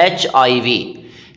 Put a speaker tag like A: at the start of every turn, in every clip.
A: HIV,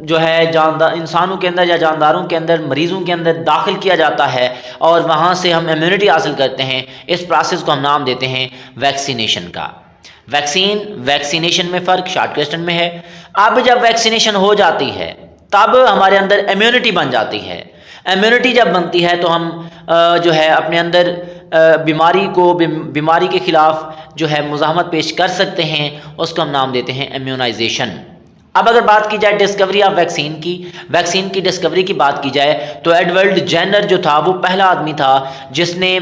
A: جو ہے جاندار انسانوں کے اندر یا جانداروں کے اندر مریضوں کے اندر داخل کیا جاتا ہے اور وہاں سے ہم امیونٹی حاصل کرتے ہیں، اس پروسیس کو ہم نام دیتے ہیں ویکسینیشن کا۔ ویکسینیشن میں فرق شارٹ کویسچن میں ہے۔ اب جب ویکسینیشن ہو جاتی ہے تب ہمارے اندر امیونٹی بن جاتی ہے۔ امیونٹی جب بنتی ہے تو ہم جو ہے اپنے اندر بیماری کے خلاف جو ہے مزاحمت پیش کر سکتے ہیں، اس کو ہم نام دیتے ہیں امیونائزیشن۔ اب اگر بات کی جائے ڈسکوری آف ویکسین کی ڈسکوری کی بات کی جائے تو ایڈورڈ جینر جو تھا وہ پہلا آدمی تھا جس نے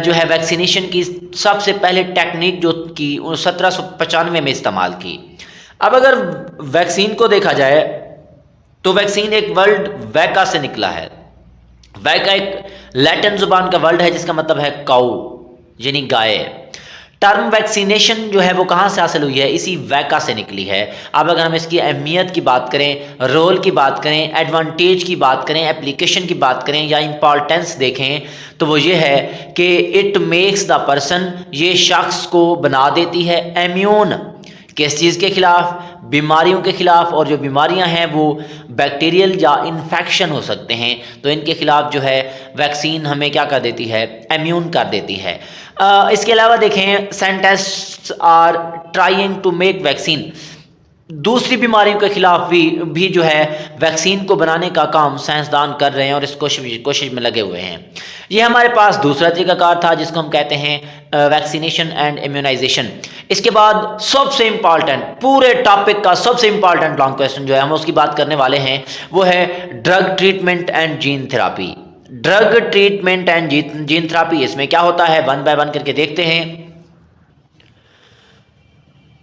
A: جو ہے ویکسینیشن کی سب سے پہلے ٹیکنیک جو کی 1795 میں استعمال کی۔ اب اگر ویکسین کو دیکھا جائے تو ویکسین ایک ورڈ ویکا سے نکلا ہے۔ ویکا ایک لیٹن زبان کا ورڈ ہے جس کا مطلب ہے کاؤ یعنی گائے۔ ٹرم ویکسینیشن جو ہے وہ کہاں سے حاصل ہوئی ہے؟ اسی ویکا سے نکلی ہے۔ اب اگر ہم اس کی اہمیت کی بات کریں، رول کی بات کریں، ایڈوانٹیج کی بات کریں، اپلیکیشن کی بات کریں یا امپورٹنس دیکھیں تو وہ یہ ہے کہ اٹ میکس دا پرسن، یہ شخص کو بنا دیتی ہے امیون، کس چیز کے خلاف؟ بیماریوں کے خلاف، اور جو بیماریاں ہیں وہ بیکٹیریل یا انفیکشن ہو سکتے ہیں، تو ان کے خلاف جو ہے ویکسین ہمیں کیا کر دیتی ہے؟ امیون کر دیتی ہے۔ اس کے علاوہ دیکھیں scientists are trying to make vaccine, دوسری بیماریوں کے خلاف بھی جو ہے ویکسین کو بنانے کا کام سائنسدان کر رہے ہیں اور اس کوشش میں لگے ہوئے ہیں۔ یہ ہمارے پاس دوسرا طریقہ کار تھا جس کو ہم کہتے ہیں ویکسینیشن اینڈ امیونائزیشن۔ اس کے بعد سب سے امپورٹنٹ، پورے ٹاپک کا سب سے امپورٹنٹ لانگ کویسچن جو ہے ہم اس کی بات کرنے والے ہیں وہ ہے drug treatment and gene therapy. Drug treatment and gene therapy, اس میں کیا ہوتا ہے ون بائی ون کر کے دیکھتے ہیں۔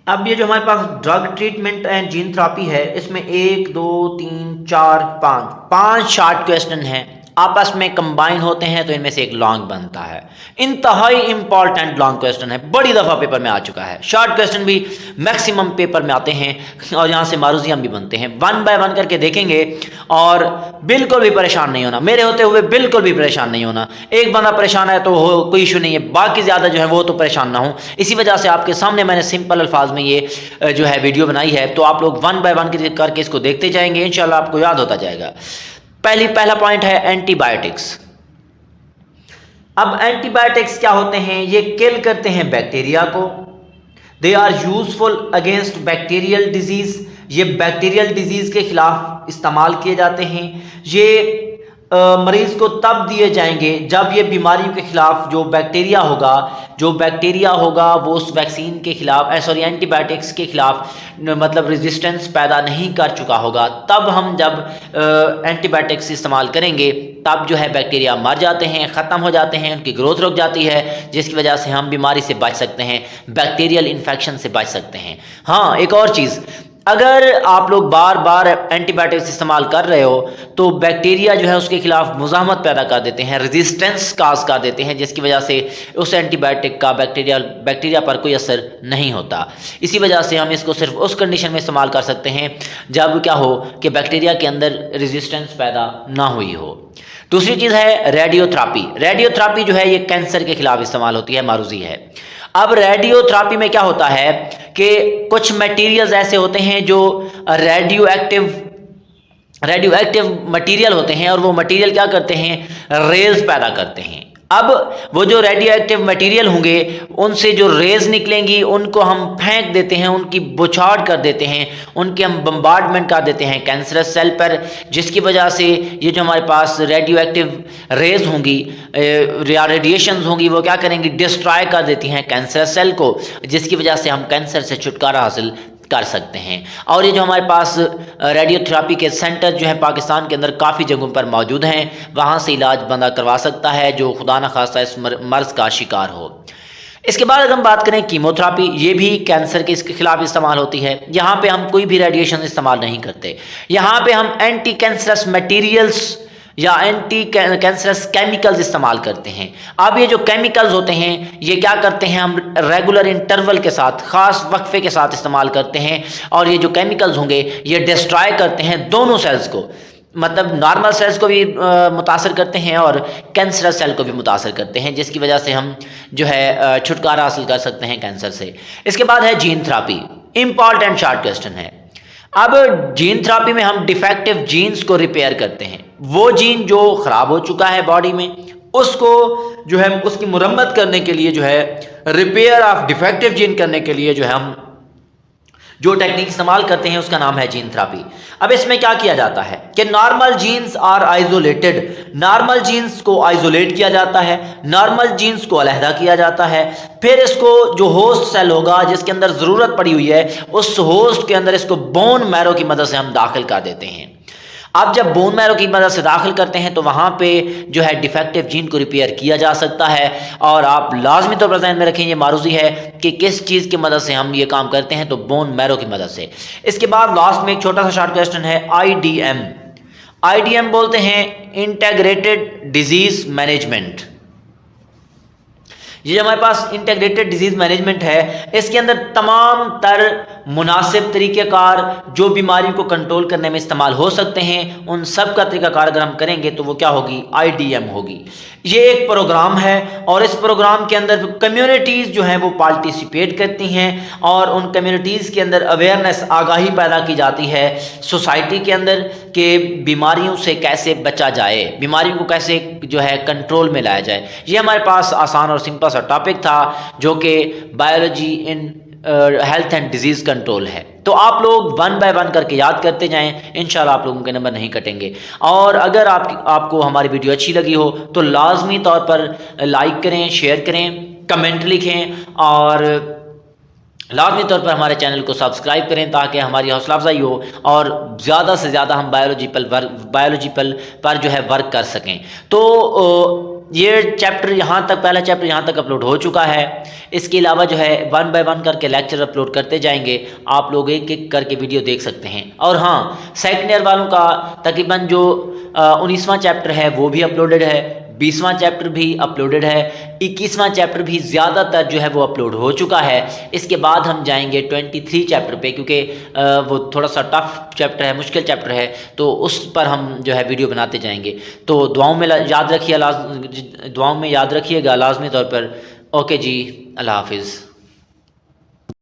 A: اب یہ جو ہمارے پاس drug treatment and gene therapy ہے اس میں 1 2 3 4 5 شارٹ کویسچن ہیں، آپس میں کمبائن ہوتے ہیں تو ان میں سے ایک لانگ بنتا ہے۔ انتہائی امپورٹنٹ لانگ کویسچن ہے، بڑی دفعہ پیپر میں آ چکا ہے۔ شارٹ کویسچن بھی میکسیمم پیپر میں آتے ہیں اور یہاں سے معروضیاں بھی بنتے ہیں۔ ون بائی ون کر کے دیکھیں گے اور بالکل بھی پریشان نہیں ہونا، میرے ہوتے ہوئے بالکل بھی پریشان نہیں ہونا۔ ایک بندہ پریشان ہے تو کوئی ایشو نہیں ہے، باقی زیادہ جو ہے وہ تو پریشان نہ ہوں۔ اسی وجہ سے آپ کے سامنے میں نے سمپل الفاظ میں یہ جو ہے ویڈیو بنائی ہے، تو آپ لوگ ون بائی ون کر کے اس کو دیکھتے جائیں گے، انشاءاللہ آپ کو یاد ہوتا جائے گا۔ پہلا پوائنٹ ہے اینٹی بائیوٹکس۔ اب اینٹی بائیوٹکس کیا ہوتے ہیں؟ یہ کل کرتے ہیں بیکٹیریا کو۔ They are useful against bacterial disease, یہ بیکٹیریل ڈیزیز کے خلاف استعمال کیے جاتے ہیں۔ یہ مریض کو تب دیے جائیں گے جب یہ بیماریوں کے خلاف جو بیکٹیریا ہوگا وہ اس ویکسین کے خلاف اینٹی بائیوٹکس کے خلاف مطلب ریزسٹنس پیدا نہیں کر چکا ہوگا۔ تب ہم جب اینٹی بائیوٹکس استعمال کریں گے تب جو ہے بیکٹیریا مر جاتے ہیں، ختم ہو جاتے ہیں، ان کی گروتھ رک جاتی ہے، جس کی وجہ سے ہم بیماری سے بچ سکتے ہیں، بیکٹیریل انفیکشن سے بچ سکتے ہیں۔ ہاں ایک اور چیز، اگر آپ لوگ بار بار اینٹی بائیوٹکس استعمال کر رہے ہو تو بیکٹیریا جو ہے اس کے خلاف مزاحمت پیدا کر دیتے ہیں، ریزسٹنس کاز کر دیتے ہیں، جس کی وجہ سے اس اینٹی بائیوٹک کا بیکٹیریا پر کوئی اثر نہیں ہوتا۔ اسی وجہ سے ہم اس کو صرف اس کنڈیشن میں استعمال کر سکتے ہیں جب کیا ہو کہ بیکٹیریا کے اندر ریزسٹنس پیدا نہ ہوئی ہو۔ دوسری چیز ہے ریڈیو تھراپی۔ ریڈیو تھراپی جو ہے یہ کینسر کے خلاف استعمال ہوتی ہے، معروضی ہے۔ اب ریڈیو تھراپی میں کیا ہوتا ہے کہ کچھ میٹیریلز ایسے ہوتے ہیں جو ریڈیو ایکٹیو مٹیریل ہوتے ہیں، اور وہ مٹیریل کیا کرتے ہیں؟ ریز پیدا کرتے ہیں۔ اب وہ جو ریڈیو ایکٹیو مٹیریل ہوں گے ان سے جو ریز نکلیں گی ان کو ہم پھینک دیتے ہیں، ان کی بچھاڑ کر دیتے ہیں، ان کے ہم بمبارڈمنٹ کر دیتے ہیں کینسرس سیل پر، جس کی وجہ سے یہ جو ہمارے پاس ریڈیو ایکٹیو ریز ہوں گی یا ریڈیشنز ہوں گی وہ کیا کریں گی؟ ڈسٹرائے کر دیتی ہیں کینسرس سیل کو، جس کی وجہ سے ہم کینسر سے چھٹکارا حاصل کر سکتے ہیں۔ اور یہ جو ہمارے پاس ریڈیو تھراپی کے سینٹر جو ہیں پاکستان کے اندر کافی جگہوں پر موجود ہیں، وہاں سے علاج بندہ کروا سکتا ہے جو خدا نخواستہ اس مرض کا شکار ہو۔ اس کے بعد اگر ہم بات کریں کیمو تھراپی، یہ بھی کینسر کے اس کے خلاف استعمال ہوتی ہے۔ یہاں پہ ہم کوئی بھی ریڈیشن استعمال نہیں کرتے، یہاں پہ ہم اینٹی کینسرس میٹیریلز یا اینٹی کینسرس کیمیکلز استعمال کرتے ہیں۔ اب یہ جو کیمیکلز ہوتے ہیں یہ کیا کرتے ہیں؟ ہم ریگولر انٹرول کے ساتھ، خاص وقفے کے ساتھ استعمال کرتے ہیں، اور یہ جو کیمیکلز ہوں گے یہ ڈسٹرائے کرتے ہیں دونوں سیلز کو، مطلب نارمل سیلز کو بھی متاثر کرتے ہیں اور کینسرس سیل کو بھی متاثر کرتے ہیں، جس کی وجہ سے ہم جو ہے چھٹکارا حاصل کر سکتے ہیں کینسر سے۔ اس کے بعد ہے gene therapy, important short question ہے۔ اب جین تھراپی میں ہم ڈیفیکٹو جینز کو ریپیئر کرتے ہیں. وہ جین جو خراب ہو چکا ہے باڈی میں اس کو جو ہے اس کی مرمت کرنے کے لیے جو ہے ریپیئر آف ڈیفیکٹو جین کرنے کے لیے جو ہے ہم جو ٹیکنیک استعمال کرتے ہیں اس کا نام ہے جین تھراپی. اب اس میں کیا کیا جاتا ہے کہ normal genes are isolated, normal genes کو آئزولیٹ کیا جاتا ہے، نارمل جینز کو علیحدہ کیا جاتا ہے. پھر اس کو جو ہوسٹ سیل ہوگا جس کے اندر ضرورت پڑی ہوئی ہے اس ہوسٹ کے اندر اس کو بون میرو کی مدد سے ہم داخل کر دیتے ہیں. اب جب بون میرو کی مدد سے داخل کرتے ہیں تو وہاں پہ جو ہے ڈیفیکٹو جین کو ریپیئر کیا جا سکتا ہے. اور آپ لازمی طور پر ذہن میں رکھیں یہ معروضی ہے کہ کس چیز کی مدد سے ہم یہ کام کرتے ہیں، تو بون میرو کی مدد سے. اس کے بعد لاسٹ میں ایک چھوٹا سا شارٹ کویسچن ہے I D M. I D M بولتے ہیں انٹیگریٹڈ ڈیزیز مینجمنٹ. یہ ہمارے پاس انٹیگریٹڈ ڈیزیز مینجمنٹ ہے، اس کے اندر تمام تر مناسب طریقہ کار جو بیماری کو کنٹرول کرنے میں استعمال ہو سکتے ہیں ان سب کا طریقہ کار اگر ہم کریں گے تو وہ کیا ہوگی، آئی ڈی ایم ہوگی. یہ ایک پروگرام ہے اور اس پروگرام کے اندر کمیونٹیز جو ہیں وہ پارٹیسپیٹ کرتی ہیں اور ان کمیونٹیز کے اندر اویئرنیس آگاہی پیدا کی جاتی ہے سوسائٹی کے اندر کہ بیماریوں سے کیسے بچا جائے، بیماریوں کو کیسے جو ہے کنٹرول میں لایا جائے. یہ ہمارے پاس آسان اور سمپل سا ٹاپک تھا جو کہ biology in health and disease control ہے. تو آپ لوگ 1 بائی 1 کر کے یاد کرتے جائیں، انشاءاللہ آپ لوگوں کے نمبر نہیں کٹیں گے. اور اگر آپ کو ہماری ویڈیو اچھی لگی ہو تو لازمی طور پر لائک کریں، شیئر کریں، کمنٹ لکھیں اور لازمی طور پر ہمارے چینل کو سبسکرائب کریں تاکہ ہماری حوصلہ افزائی ہو اور زیادہ سے زیادہ ہم بایولوجی پر جو ہے ورک کر سکیں. تو یہ چیپٹر یہاں تک، پہلا چیپٹر یہاں تک اپلوڈ ہو چکا ہے. اس کے علاوہ جو ہے 1 بائی 1 کر کے لیکچر اپلوڈ کرتے جائیں گے، آپ لوگ ایک ایک کر کے ویڈیو دیکھ سکتے ہیں. اور ہاں، سیکنڈ ایئر والوں کا تقریباً جو 19واں چیپٹر ہے وہ بھی اپلوڈڈ ہے، 20واں چیپٹر بھی اپلوڈڈ ہے، 21واں چیپٹر بھی زیادہ تر جو ہے وہ اپلوڈ ہو چکا ہے. اس کے بعد ہم جائیں گے 23 چیپٹر پہ کیونکہ وہ تھوڑا سا ٹف چیپٹر ہے، مشکل چیپٹر ہے، تو اس پر ہم جو ہے ویڈیو بناتے جائیں گے. تو دعاؤں میں یاد رکھیے گا لازمی طور پر. اوکے جی، اللہ حافظ.